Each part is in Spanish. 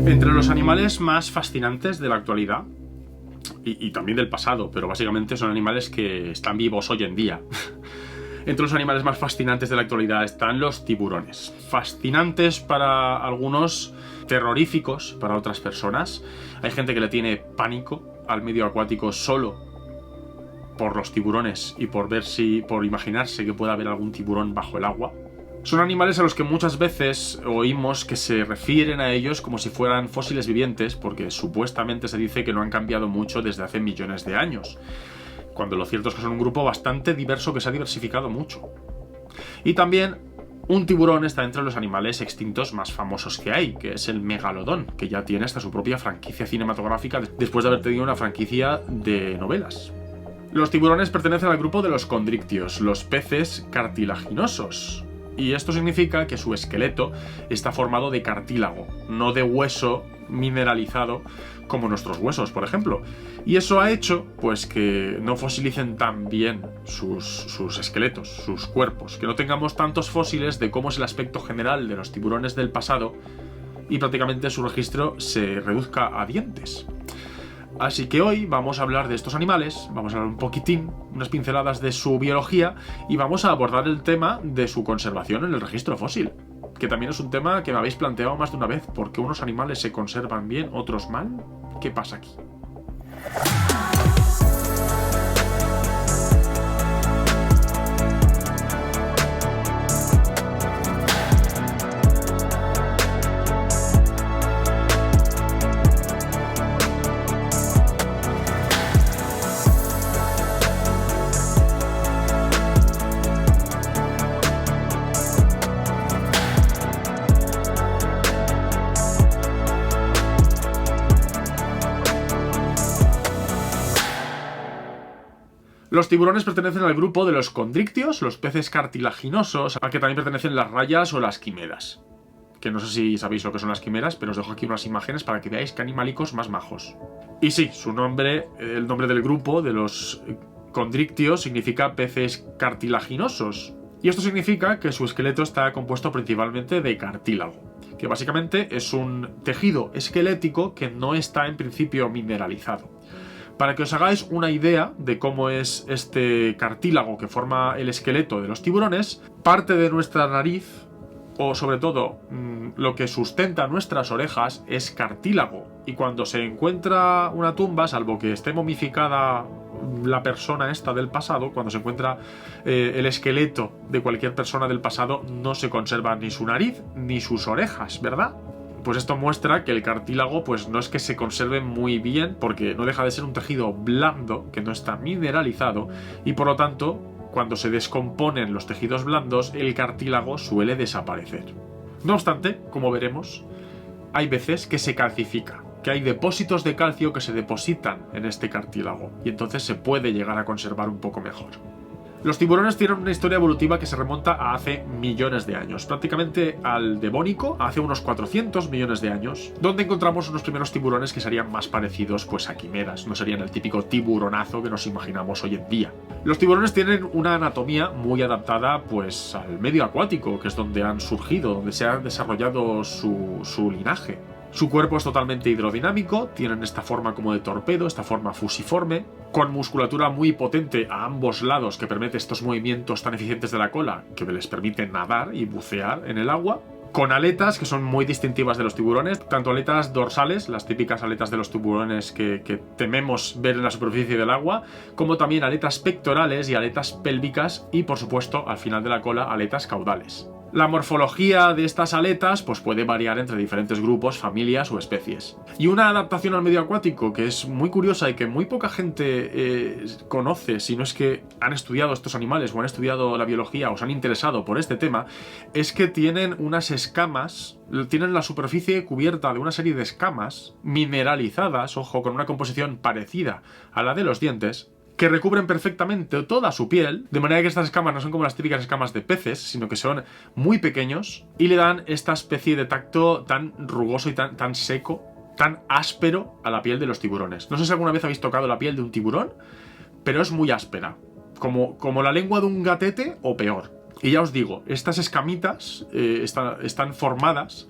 Entre los animales más fascinantes de la actualidad y también del pasado, pero básicamente son animales que están vivos hoy en día. Entre los animales más fascinantes de la actualidad están los tiburones. Fascinantes para algunos, terroríficos para otras personas. Hay gente que le tiene pánico al medio acuático solo por los tiburones y por imaginarse que pueda haber algún tiburón bajo el agua. Son animales a los que muchas veces oímos que se refieren a ellos como si fueran fósiles vivientes, porque supuestamente se dice que no han cambiado mucho desde hace millones de años, cuando lo cierto es que son un grupo bastante diverso que se ha diversificado mucho. Y también un tiburón está entre los animales extintos más famosos que hay, que es el megalodón, que ya tiene hasta su propia franquicia cinematográfica después de haber tenido una franquicia de novelas. Los tiburones pertenecen al grupo de los condrictios, los peces cartilaginosos. Y esto significa que su esqueleto está formado de cartílago, no de hueso mineralizado como nuestros huesos, por ejemplo. Y eso ha hecho pues que no fosilicen tan bien sus esqueletos, sus cuerpos, que no tengamos tantos fósiles de cómo es el aspecto general de los tiburones del pasado y prácticamente su registro se reduzca a dientes. Así que hoy vamos a hablar de estos animales, vamos a hablar un poquitín, unas pinceladas de su biología y vamos a abordar el tema de su conservación en el registro fósil, que también es un tema que me habéis planteado más de una vez. ¿Por qué unos animales se conservan bien, otros mal? ¿Qué pasa aquí? Los tiburones pertenecen al grupo de los condrictios, los peces cartilaginosos, al que también pertenecen las rayas o las quimeras. Que no sé si sabéis lo que son las quimeras, pero os dejo aquí unas imágenes para que veáis qué animalicos más majos. Y sí, su nombre, el nombre del grupo de los condrictios significa peces cartilaginosos. Y esto significa que su esqueleto está compuesto principalmente de cartílago, que básicamente es un tejido esquelético que no está en principio mineralizado. Para que os hagáis una idea de cómo es este cartílago que forma el esqueleto de los tiburones, parte de nuestra nariz, o sobre todo lo que sustenta nuestras orejas, es cartílago. Y cuando se encuentra una tumba, salvo que esté momificada la persona esta del pasado, cuando se encuentra el esqueleto de cualquier persona del pasado, no se conserva ni su nariz ni sus orejas, ¿verdad? Pues esto muestra que el cartílago pues no es que se conserve muy bien, porque no deja de ser un tejido blando que no está mineralizado y por lo tanto cuando se descomponen los tejidos blandos el cartílago suele desaparecer. No obstante, como veremos, hay veces que se calcifica, que hay depósitos de calcio que se depositan en este cartílago y entonces se puede llegar a conservar un poco mejor. Los tiburones tienen una historia evolutiva que se remonta a hace millones de años, prácticamente al Devónico, hace unos 400 millones de años, donde encontramos unos primeros tiburones que serían más parecidos pues a quimeras, no serían el típico tiburonazo que nos imaginamos hoy en día. Los tiburones tienen una anatomía muy adaptada pues al medio acuático, que es donde han surgido, donde se ha desarrollado su linaje. Su cuerpo es totalmente hidrodinámico, tienen esta forma como de torpedo, esta forma fusiforme, con musculatura muy potente a ambos lados que permite estos movimientos tan eficientes de la cola que les permiten nadar y bucear en el agua, con aletas que son muy distintivas de los tiburones, tanto aletas dorsales, las típicas aletas de los tiburones que tememos ver en la superficie del agua, como también aletas pectorales y aletas pélvicas y, por supuesto, al final de la cola, aletas caudales. La morfología de estas aletas pues puede variar entre diferentes grupos, familias o especies. Y una adaptación al medio acuático que es muy curiosa y que muy poca gente conoce, si no es que han estudiado estos animales o han estudiado la biología o se han interesado por este tema, es que tienen unas escamas, tienen la superficie cubierta de una serie de escamas mineralizadas, ojo, con una composición parecida a la de los dientes, que recubren perfectamente toda su piel, de manera que estas escamas no son como las típicas escamas de peces, sino que son muy pequeños y le dan esta especie de tacto tan rugoso y tan seco, tan áspero a la piel de los tiburones. No sé si alguna vez habéis tocado la piel de un tiburón, pero es muy áspera, como la lengua de un gatete o peor. Y ya os digo, estas escamitas están formadas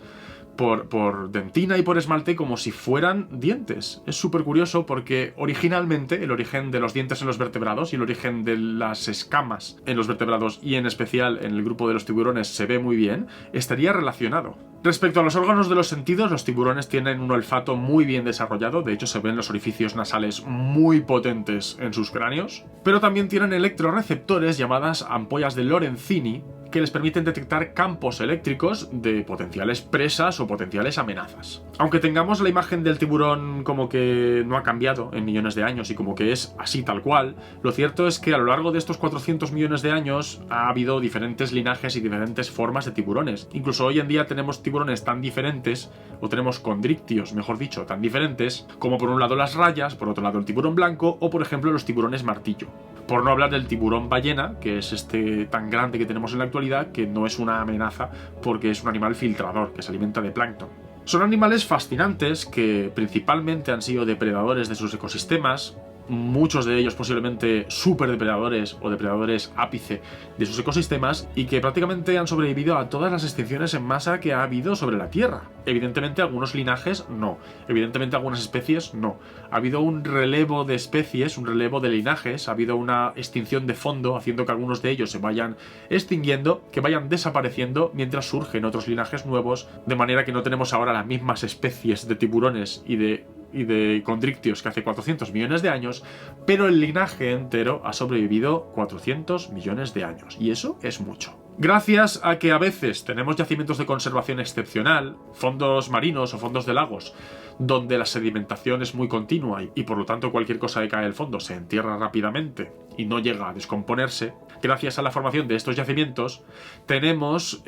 por dentina y por esmalte como si fueran dientes. Es súper curioso porque originalmente el origen de los dientes en los vertebrados y el origen de las escamas en los vertebrados y en especial en el grupo de los tiburones se ve muy bien, estaría relacionado. Respecto a los órganos de los sentidos, los tiburones tienen un olfato muy bien desarrollado, de hecho se ven los orificios nasales muy potentes en sus cráneos, pero también tienen electroreceptores llamadas ampollas de Lorenzini que les permiten detectar campos eléctricos de potenciales presas o potenciales amenazas. Aunque tengamos la imagen del tiburón como que no ha cambiado en millones de años y como que es así tal cual, lo cierto es que a lo largo de estos 400 millones de años ha habido diferentes linajes y diferentes formas de tiburones. Incluso hoy en día tenemos tiburones tan diferentes, o tenemos condrictios, mejor dicho, tan diferentes, como por un lado las rayas, por otro lado el tiburón blanco o por ejemplo los tiburones martillo. Por no hablar del tiburón ballena, que es este tan grande que tenemos en la actualidad, que no es una amenaza porque es un animal filtrador, que se alimenta de plancton. Son animales fascinantes que principalmente han sido depredadores de sus ecosistemas, muchos de ellos posiblemente superdepredadores o depredadores ápice de sus ecosistemas y que prácticamente han sobrevivido a todas las extinciones en masa que ha habido sobre la Tierra. Evidentemente algunos linajes no, evidentemente algunas especies no. Ha habido un relevo de especies, un relevo de linajes, ha habido una extinción de fondo haciendo que algunos de ellos se vayan extinguiendo, que vayan desapareciendo mientras surgen otros linajes nuevos, de manera que no tenemos ahora las mismas especies de tiburones y de condrictios que hace 400 millones de años, pero el linaje entero ha sobrevivido 400 millones de años, y eso es mucho. Gracias a que a veces tenemos yacimientos de conservación excepcional, fondos marinos o fondos de lagos, donde la sedimentación es muy continua y por lo tanto cualquier cosa que cae del fondo se entierra rápidamente y no llega a descomponerse, gracias a la formación de estos yacimientos tenemos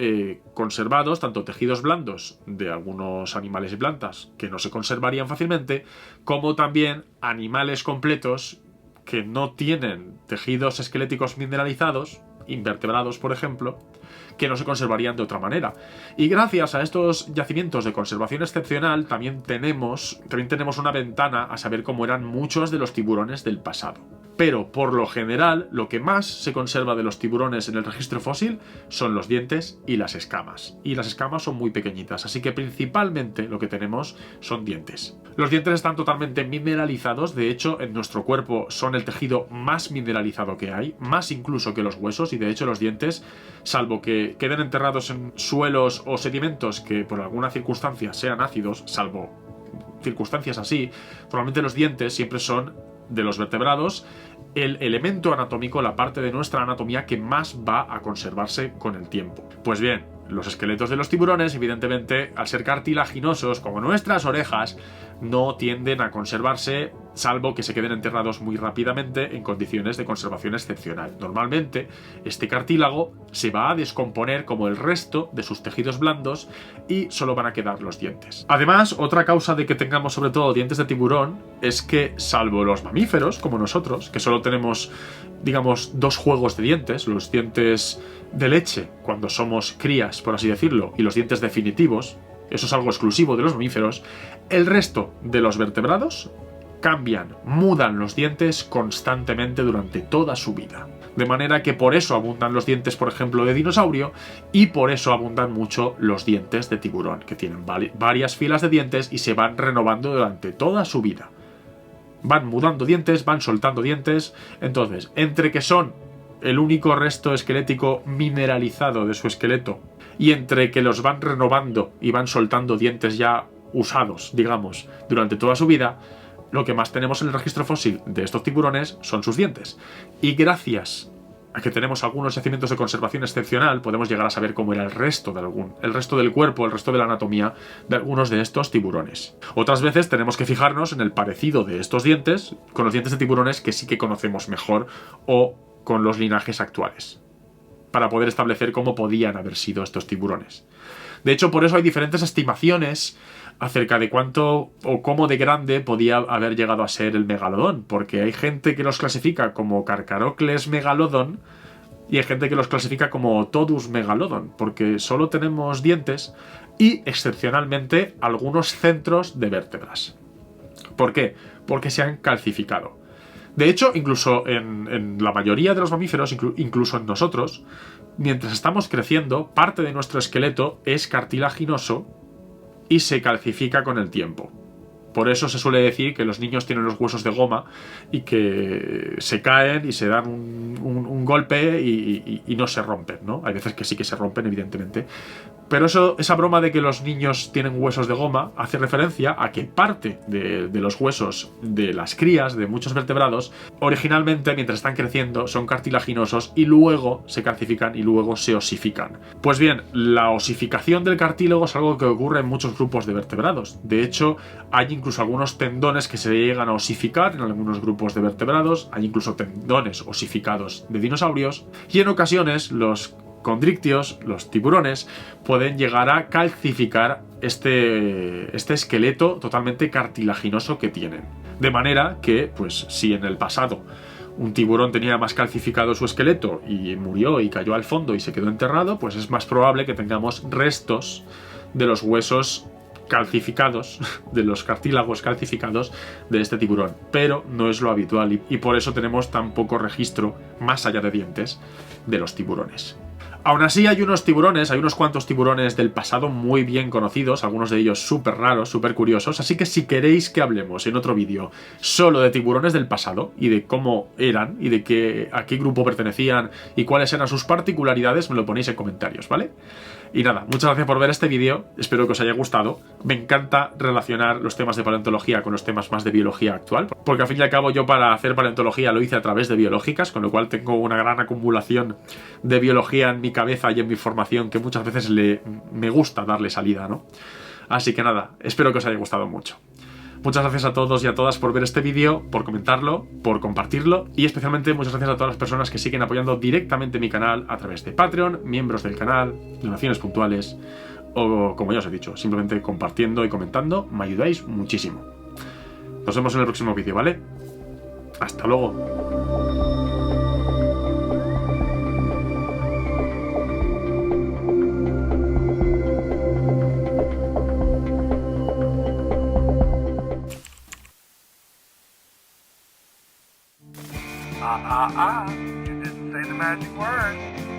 conservados tanto tejidos blandos de algunos animales y plantas que no se conservarían fácilmente, como también animales completos que no tienen tejidos esqueléticos mineralizados, invertebrados por ejemplo, que no se conservarían de otra manera. Y gracias a estos yacimientos de conservación excepcional también tenemos una ventana a saber cómo eran muchos de los tiburones del pasado. Pero, por lo general, lo que más se conserva de los tiburones en el registro fósil son los dientes y las escamas. Y las escamas son muy pequeñitas, así que principalmente lo que tenemos son dientes. Los dientes están totalmente mineralizados, de hecho, en nuestro cuerpo son el tejido más mineralizado que hay, más incluso que los huesos, y de hecho los dientes, salvo que queden enterrados en suelos o sedimentos que por alguna circunstancia sean ácidos, salvo circunstancias así, normalmente los dientes siempre son de los vertebrados el elemento anatómico, la parte de nuestra anatomía que más va a conservarse con el tiempo. Pues bien, los esqueletos de los tiburones, evidentemente, al ser cartilaginosos como nuestras orejas, no tienden a conservarse, salvo que se queden enterrados muy rápidamente en condiciones de conservación excepcional. Normalmente, este cartílago se va a descomponer como el resto de sus tejidos blandos y solo van a quedar los dientes. Además, otra causa de que tengamos sobre todo dientes de tiburón es que, salvo los mamíferos, como nosotros, que solo tenemos, digamos, dos juegos de dientes, los dientes de leche cuando somos crías, por así decirlo, y los dientes definitivos, eso es algo exclusivo de los mamíferos, el resto de los vertebrados cambian, mudan los dientes constantemente durante toda su vida. De manera que por eso abundan los dientes, por ejemplo, de dinosaurio, y por eso abundan mucho los dientes de tiburón, que tienen varias filas de dientes y se van renovando durante toda su vida. Van mudando dientes, van soltando dientes. Entonces, entre que son el único resto esquelético mineralizado de su esqueleto y entre que los van renovando y van soltando dientes ya usados, digamos, durante toda su vida, lo que más tenemos en el registro fósil de estos tiburones son sus dientes. Y gracias a que tenemos algunos yacimientos de conservación excepcional, podemos llegar a saber cómo era el resto del cuerpo, el resto de la anatomía de algunos de estos tiburones. Otras veces tenemos que fijarnos en el parecido de estos dientes con los dientes de tiburones que sí que conocemos mejor o con los linajes actuales, para poder establecer cómo podían haber sido estos tiburones. De hecho, por eso hay diferentes estimaciones acerca de cuánto o cómo de grande podía haber llegado a ser el megalodón, porque hay gente que los clasifica como Carcharodon megalodon y hay gente que los clasifica como Todus megalodon, porque solo tenemos dientes y, excepcionalmente, algunos centros de vértebras. ¿Por qué? Porque se han calcificado. De hecho, incluso en la mayoría de los mamíferos, incluso en nosotros, mientras estamos creciendo, parte de nuestro esqueleto es cartilaginoso y se calcifica con el tiempo. Por eso se suele decir que los niños tienen los huesos de goma y que se caen y se dan un golpe y no se rompen, ¿no? Hay veces que sí que se rompen, evidentemente. Pero esa broma de que los niños tienen huesos de goma hace referencia a que parte de los huesos de las crías de muchos vertebrados, originalmente, mientras están creciendo, son cartilaginosos y luego se calcifican y luego se osifican. Pues bien, la osificación del cartílago es algo que ocurre en muchos grupos de vertebrados. De hecho, hay incluso algunos tendones que se llegan a osificar en algunos grupos de vertebrados, hay incluso tendones osificados de dinosaurios, y en ocasiones los condrictios, los tiburones, pueden llegar a calcificar este esqueleto totalmente cartilaginoso que tienen. De manera que, pues, si en el pasado un tiburón tenía más calcificado su esqueleto y murió y cayó al fondo y se quedó enterrado, pues es más probable que tengamos restos de los huesos calcificados, de los cartílagos calcificados de este tiburón, pero no es lo habitual y por eso tenemos tan poco registro, más allá de dientes, de los tiburones. Aún así hay unos cuantos tiburones del pasado muy bien conocidos, algunos de ellos súper raros, súper curiosos, así que si queréis que hablemos en otro vídeo solo de tiburones del pasado y de cómo eran y de a qué grupo pertenecían y cuáles eran sus particularidades, me lo ponéis en comentarios, ¿vale? Y nada, muchas gracias por ver este vídeo, espero que os haya gustado. Me encanta relacionar los temas de paleontología con los temas más de biología actual, porque al fin y al cabo yo para hacer paleontología lo hice a través de biológicas, con lo cual tengo una gran acumulación de biología en mi cabeza y en mi formación que muchas veces me gusta darle salida, ¿no? Así que nada, espero que os haya gustado mucho. Muchas gracias a todos y a todas por ver este vídeo, por comentarlo, por compartirlo y especialmente muchas gracias a todas las personas que siguen apoyando directamente mi canal a través de Patreon, miembros del canal, donaciones puntuales o, como ya os he dicho, simplemente compartiendo y comentando, me ayudáis muchísimo. Nos vemos en el próximo vídeo, ¿vale? ¡Hasta luego! You didn't say the magic word.